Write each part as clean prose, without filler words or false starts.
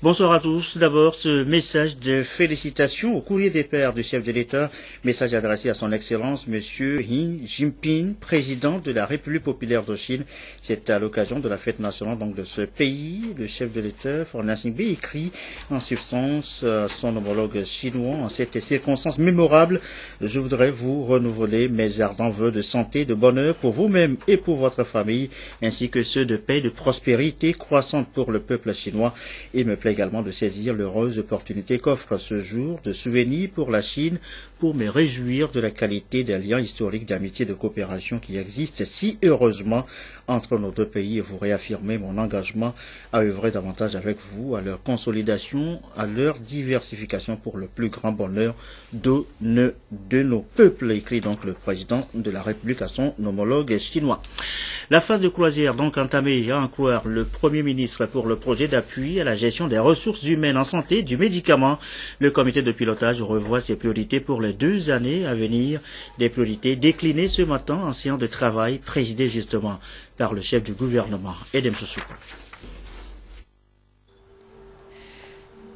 Bonsoir à tous. D'abord, ce message de félicitations au courrier des pairs du chef de l'État, message adressé à son Excellence, Monsieur Xi Jinping, président de la République populaire de Chine. C'est à l'occasion de la fête nationale de ce pays. Le chef de l'État, Faure Gnassingbé, écrit en substance à son homologue chinois. En cette circonstance mémorable, je voudrais vous renouveler mes ardents vœux de santé, de bonheur pour vous-même et pour votre famille, ainsi que ceux de paix, de prospérité croissante pour le peuple chinois. Il me plaît également de saisir l'heureuse opportunité qu'offre ce jour de souvenir pour la Chine, pour me réjouir de la qualité des liens historiques d'amitié et de coopération qui existent si heureusement entre nos deux pays et vous réaffirmer mon engagement à œuvrer davantage avec vous à leur consolidation, à leur diversification pour le plus grand bonheur de nos peuples, écrit donc le président de la République à son homologue chinois. La phase de croisière donc entamée à en croire le Premier ministre pour le projet d'appui à la gestion des ressources humaines en santé du médicament. Le comité de pilotage revoit ses priorités pour les 2 années à venir, des priorités déclinées ce matin en séance de travail présidée justement par le chef du gouvernement, Edem Soussou.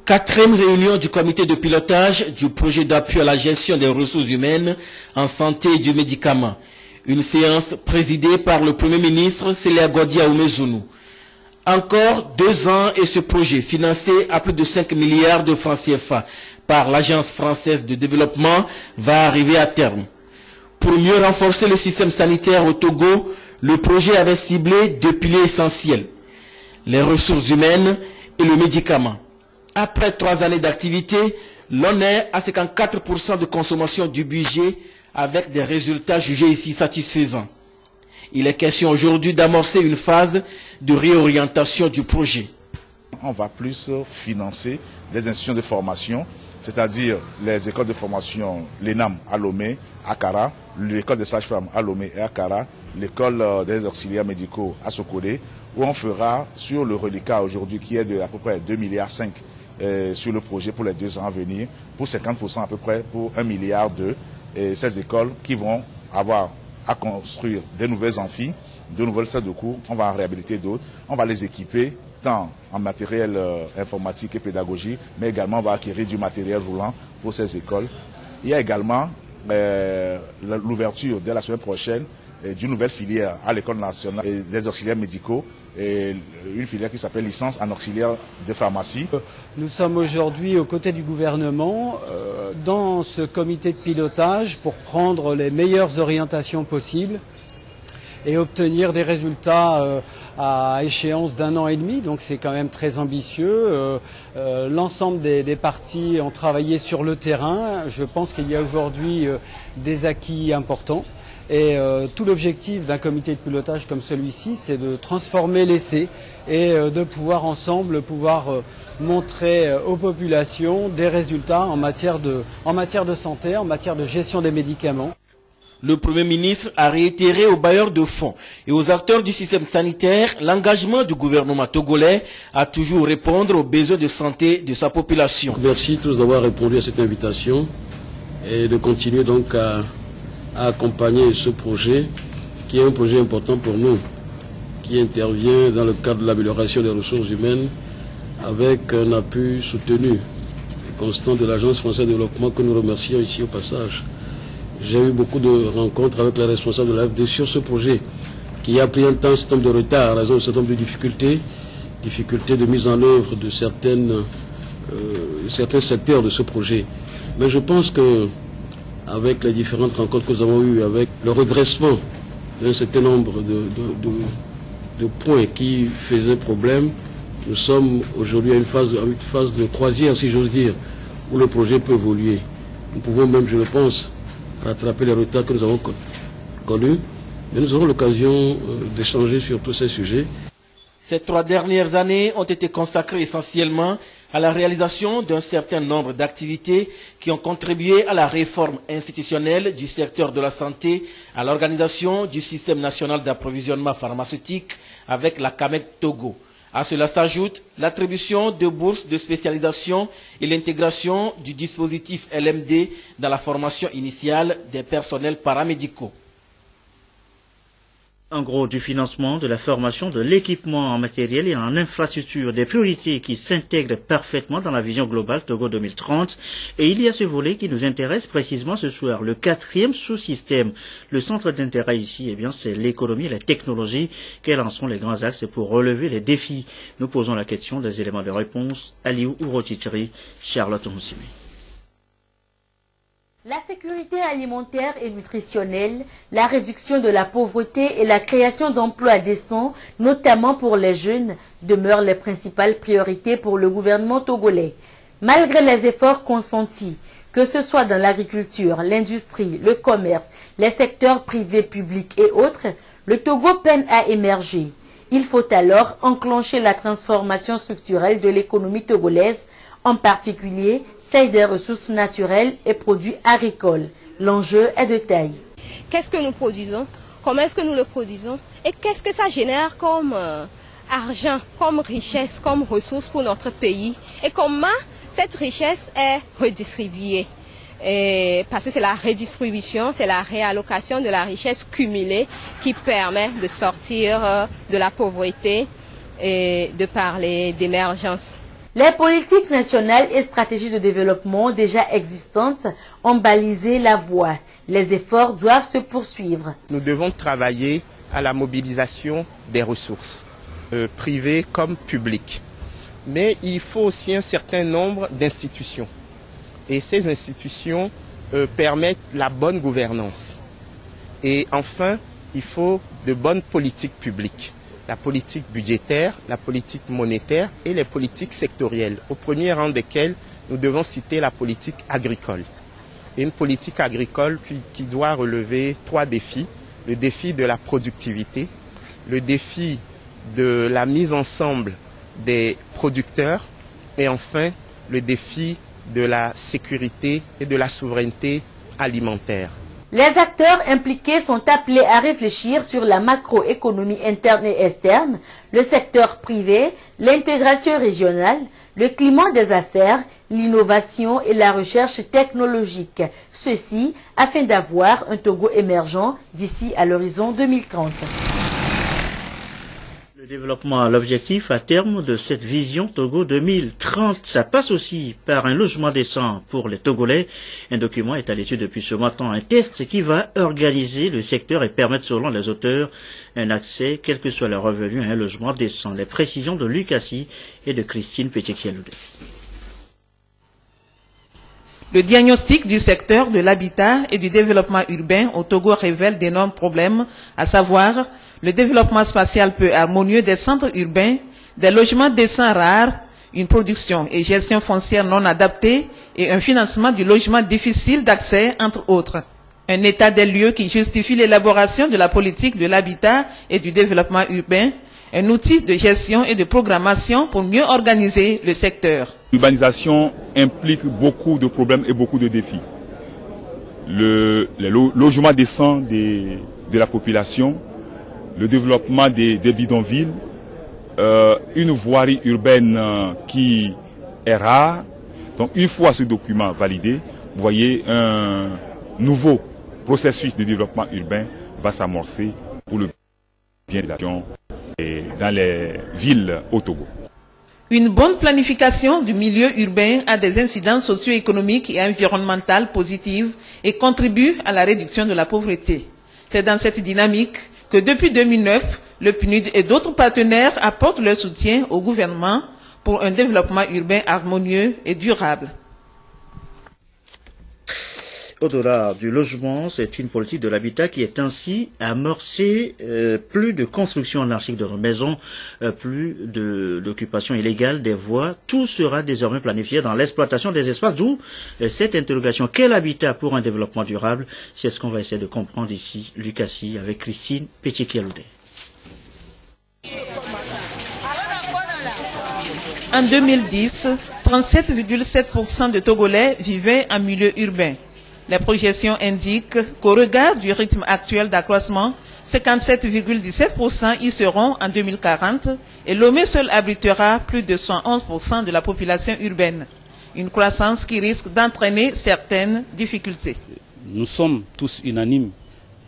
4e réunion du comité de pilotage du projet d'appui à la gestion des ressources humaines en santé et du médicament. Une séance présidée par le Premier ministre Célia Godia Oumezounou. Encore 2 ans et ce projet, financé à plus de 5 milliards de francs CFA par l'Agence française de développement, va arriver à terme. Pour mieux renforcer le système sanitaire au Togo, le projet avait ciblé 2 piliers essentiels, les ressources humaines et le médicament. Après 3 années d'activité, l'on est à 54% de consommation du budget avec des résultats jugés ici satisfaisants. Il est question aujourd'hui d'amorcer une phase de réorientation du projet. On va plus financer les institutions de formation, c'est-à-dire les écoles de formation, l'ENAM à Lomé, à Kara, l'école des sages-femmes à Lomé et à Kara, l'école des auxiliaires médicaux à Sokodé, où on fera sur le reliquat aujourd'hui qui est de à peu près 2,5 milliards sur le projet pour les 2 ans à venir, pour 50% à peu près, pour 1,2 milliard, et ces écoles qui vont avoir à construire des nouvelles amphis, de nouvelles salles de cours, on va en réhabiliter d'autres, on va les équiper tant en matériel informatique et pédagogique, mais également on va acquérir du matériel roulant pour ces écoles. Il y a également l'ouverture dès la semaine prochaine d'une nouvelle filière à l'École nationale des auxiliaires médicaux, et une filière qui s'appelle licence en auxiliaire de pharmacie. Nous sommes aujourd'hui aux côtés du gouvernement dans ce comité de pilotage pour prendre les meilleures orientations possibles et obtenir des résultats à échéance d'1 an et demi, donc c'est quand même très ambitieux. L'ensemble des parties ont travaillé sur le terrain. Je pense qu'il y a aujourd'hui des acquis importants. Et tout l'objectif d'un comité de pilotage comme celui-ci, c'est de transformer l'essai et de pouvoir ensemble montrer aux populations des résultats en matière de santé, en matière de gestion des médicaments. Le Premier ministre a réitéré aux bailleurs de fonds et aux acteurs du système sanitaire l'engagement du gouvernement togolais à toujours répondre aux besoins de santé de sa population. Merci tous d'avoir répondu à cette invitation et de continuer donc à accompagner ce projet qui est un projet important pour nous, qui intervient dans le cadre de l'amélioration des ressources humaines avec un appui soutenu et constant de l'Agence française de développement que nous remercions ici au passage. J'ai eu beaucoup de rencontres avec les responsables de l'AFD sur ce projet qui a pris un certain nombre de retard à raison d'un certain nombre de difficultés de mise en œuvre de certains secteurs de ce projet. Mais je pense que avec les différentes rencontres que nous avons eues, avec le redressement d'un certain nombre de points qui faisaient problème, nous sommes aujourd'hui à une phase de croisière, si j'ose dire, où le projet peut évoluer. Nous pouvons même, je le pense, rattraper les retards que nous avons connus, mais nous aurons l'occasion d'échanger sur tous ces sujets. Ces 3 dernières années ont été consacrées essentiellement à la réalisation d'un certain nombre d'activités qui ont contribué à la réforme institutionnelle du secteur de la santé, à l'organisation du système national d'approvisionnement pharmaceutique avec la CAMEC Togo. À cela s'ajoute l'attribution de bourses de spécialisation et l'intégration du dispositif LMD dans la formation initiale des personnels paramédicaux. En gros, du financement, de la formation, de l'équipement en matériel et en infrastructure, des priorités qui s'intègrent parfaitement dans la vision globale Togo 2030. Et il y a ce volet qui nous intéresse précisément ce soir, le 4e sous-système. Le centre d'intérêt ici, eh bien, c'est l'économie et la technologie. Quels en sont les grands axes pour relever les défis? Nous posons la question des éléments de réponse. Aliou Urotitri, Charlotte Moussimi. La sécurité alimentaire et nutritionnelle, la réduction de la pauvreté et la création d'emplois décents, notamment pour les jeunes, demeurent les principales priorités pour le gouvernement togolais. Malgré les efforts consentis, que ce soit dans l'agriculture, l'industrie, le commerce, les secteurs privés, publics et autres, le Togo peine à émerger. Il faut alors enclencher la transformation structurelle de l'économie togolaise, en particulier celle des ressources naturelles et produits agricoles. L'enjeu est de taille. Qu'est-ce que nous produisons? Comment est-ce que nous le produisons? Et qu'est-ce que ça génère comme argent, comme richesse, comme ressources pour notre pays? Et comment cette richesse est redistribuée? Parce que c'est la redistribution, c'est la réallocation de la richesse cumulée qui permet de sortir de la pauvreté et de parler d'émergence. Les politiques nationales et stratégies de développement déjà existantes ont balisé la voie. Les efforts doivent se poursuivre. Nous devons travailler à la mobilisation des ressources, privées comme publiques. Mais il faut aussi un certain nombre d'institutions. Et ces institutions permettent la bonne gouvernance. Et enfin, il faut de bonnes politiques publiques. La politique budgétaire, la politique monétaire et les politiques sectorielles, au premier rang desquelles nous devons citer la politique agricole. Une politique agricole qui doit relever 3 défis. Le défi de la productivité, le défi de la mise ensemble des producteurs et enfin le défi de la sécurité et de la souveraineté alimentaire. Les acteurs impliqués sont appelés à réfléchir sur la macroéconomie interne et externe, le secteur privé, l'intégration régionale, le climat des affaires, l'innovation et la recherche technologique. Ceci afin d'avoir un Togo émergent d'ici à l'horizon 2030. Le développement, l'objectif à terme de cette vision Togo 2030, ça passe aussi par un logement décent pour les Togolais. Un document est à l'étude depuis ce matin, un test qui va organiser le secteur et permettre selon les auteurs un accès, quel que soit leur revenu, à un logement décent. Les précisions de Lucassi et de Christine Petit-Kialoudé. Le diagnostic du secteur de l'habitat et du développement urbain au Togo révèle d'énormes problèmes, à savoir le développement spatial peu harmonieux des centres urbains, des logements décents rares, une production et gestion foncière non adaptée et un financement du logement difficile d'accès, entre autres. Un état des lieux qui justifie l'élaboration de la politique de l'habitat et du développement urbain, un outil de gestion et de programmation pour mieux organiser le secteur. L'urbanisation implique beaucoup de problèmes et beaucoup de défis. Le logement décent de la population, le développement des bidonvilles, une voirie urbaine qui est rare. Donc une fois ce document validé, vous voyez un nouveau processus de développement urbain va s'amorcer pour le bien de la nation et dans les villes au Togo. Une bonne planification du milieu urbain a des incidences socio-économiques et environnementales positives et contribue à la réduction de la pauvreté. C'est dans cette dynamique que depuis 2009, le PNUD et d'autres partenaires apportent leur soutien au gouvernement pour un développement urbain harmonieux et durable. Au-delà du logement, c'est une politique de l'habitat qui est ainsi amorcée. Plus de construction anarchique de nos maisons, plus d'occupation illégale des voies. Tout sera désormais planifié dans l'exploitation des espaces. D'où cette interrogation. Quel habitat pour un développement durable? C'est ce qu'on va essayer de comprendre ici, Lucassi, avec Christine Petit-Kialoudé. En 2010, 37,7% de Togolais vivaient en milieu urbain. Les projections indiquent qu'au regard du rythme actuel d'accroissement, 57,17% y seront en 2040 et Lomé seul abritera plus de 111% de la population urbaine. Une croissance qui risque d'entraîner certaines difficultés. Nous sommes tous unanimes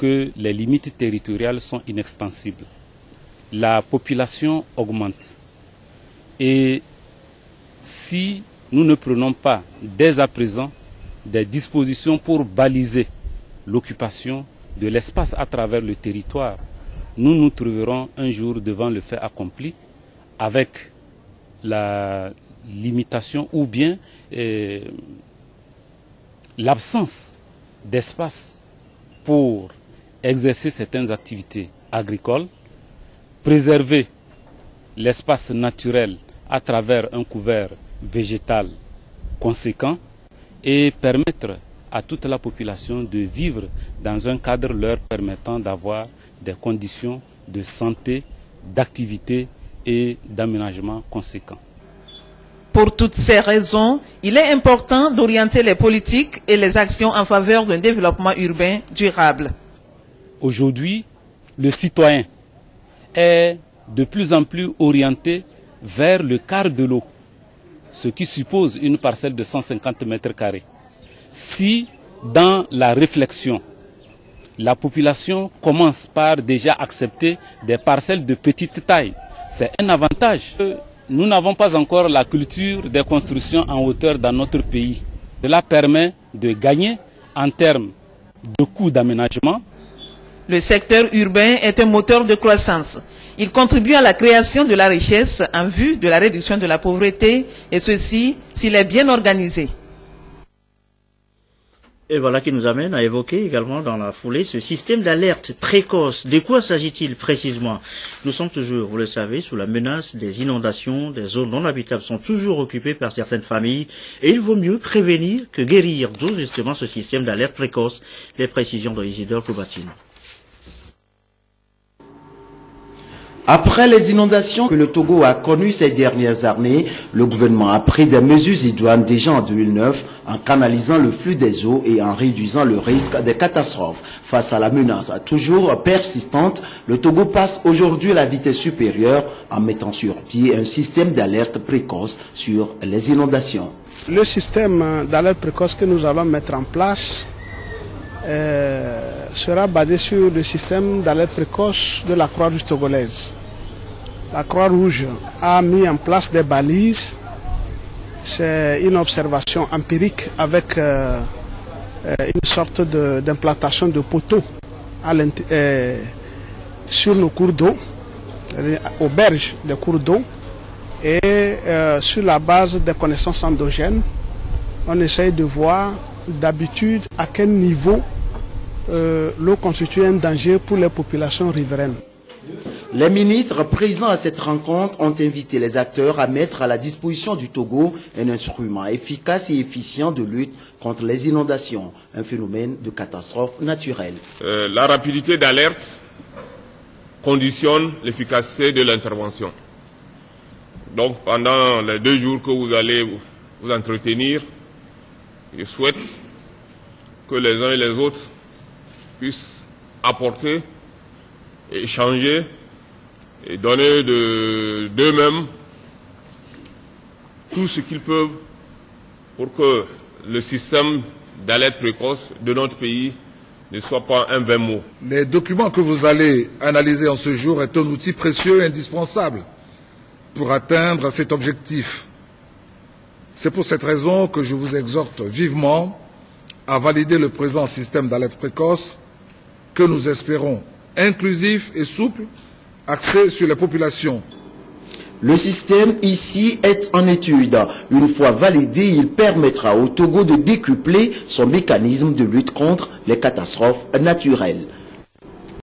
que les limites territoriales sont inextensibles. La population augmente. Et si nous ne prenons pas dès à présent des dispositions pour baliser l'occupation de l'espace à travers le territoire, nous nous trouverons un jour devant le fait accompli avec la limitation ou bien l'absence d'espace pour exercer certaines activités agricoles, préserver l'espace naturel à travers un couvert végétal conséquent et permettre à toute la population de vivre dans un cadre leur permettant d'avoir des conditions de santé, d'activité et d'aménagement conséquents. Pour toutes ces raisons, il est important d'orienter les politiques et les actions en faveur d'un développement urbain durable. Aujourd'hui, le citoyen est de plus en plus orienté vers le quart de l'eau, ce qui suppose une parcelle de 150 mètres carrés. Si, dans la réflexion, la population commence par déjà accepter des parcelles de petite taille, c'est un avantage. Nous n'avons pas encore la culture des constructions en hauteur dans notre pays. Cela permet de gagner en termes de coûts d'aménagement. Le secteur urbain est un moteur de croissance. Il contribue à la création de la richesse en vue de la réduction de la pauvreté, et ceci s'il est bien organisé. Et voilà qui nous amène à évoquer également dans la foulée ce système d'alerte précoce. De quoi s'agit-il précisément? Nous sommes toujours, vous le savez, sous la menace des inondations. Des zones non habitables sont toujours occupées par certaines familles et il vaut mieux prévenir que guérir. D'où justement ce système d'alerte précoce. Les précisions de Isidore Koubatine. Après les inondations que le Togo a connues ces dernières années, le gouvernement a pris des mesures idoines déjà en 2009 en canalisant le flux des eaux et en réduisant le risque des catastrophes. Face à la menace toujours persistante, le Togo passe aujourd'hui à la vitesse supérieure en mettant sur pied un système d'alerte précoce sur les inondations. Le système d'alerte précoce que nous allons mettre en place sera basé sur le système d'alerte précoce de la Croix-Rouge togolaise. La Croix-Rouge a mis en place des balises. C'est une observation empirique avec une sorte d'implantation de poteaux sur nos cours d'eau, aux berges des cours d'eau. Et sur la base des connaissances endogènes, on essaye de voir d'habitude à quel niveau l'eau constitue un danger pour les populations riveraines. Les ministres présents à cette rencontre ont invité les acteurs à mettre à la disposition du Togo un instrument efficace et efficient de lutte contre les inondations, un phénomène de catastrophe naturelle. La rapidité d'alerte conditionne l'efficacité de l'intervention. Donc pendant les 2 jours que vous allez vous entretenir, je souhaite que les uns et les autres puissent apporter, et échanger et donner d'eux-mêmes tout ce qu'ils peuvent pour que le système d'alerte précoce de notre pays ne soit pas un vain mot. Les documents que vous allez analyser en ce jour est un outil précieux et indispensable pour atteindre cet objectif. C'est pour cette raison que je vous exhorte vivement à valider le présent système d'alerte précoce que nous espérons inclusif et souple, axé sur les populations. Le système ici est en étude. Une fois validé, il permettra au Togo de décupler son mécanisme de lutte contre les catastrophes naturelles.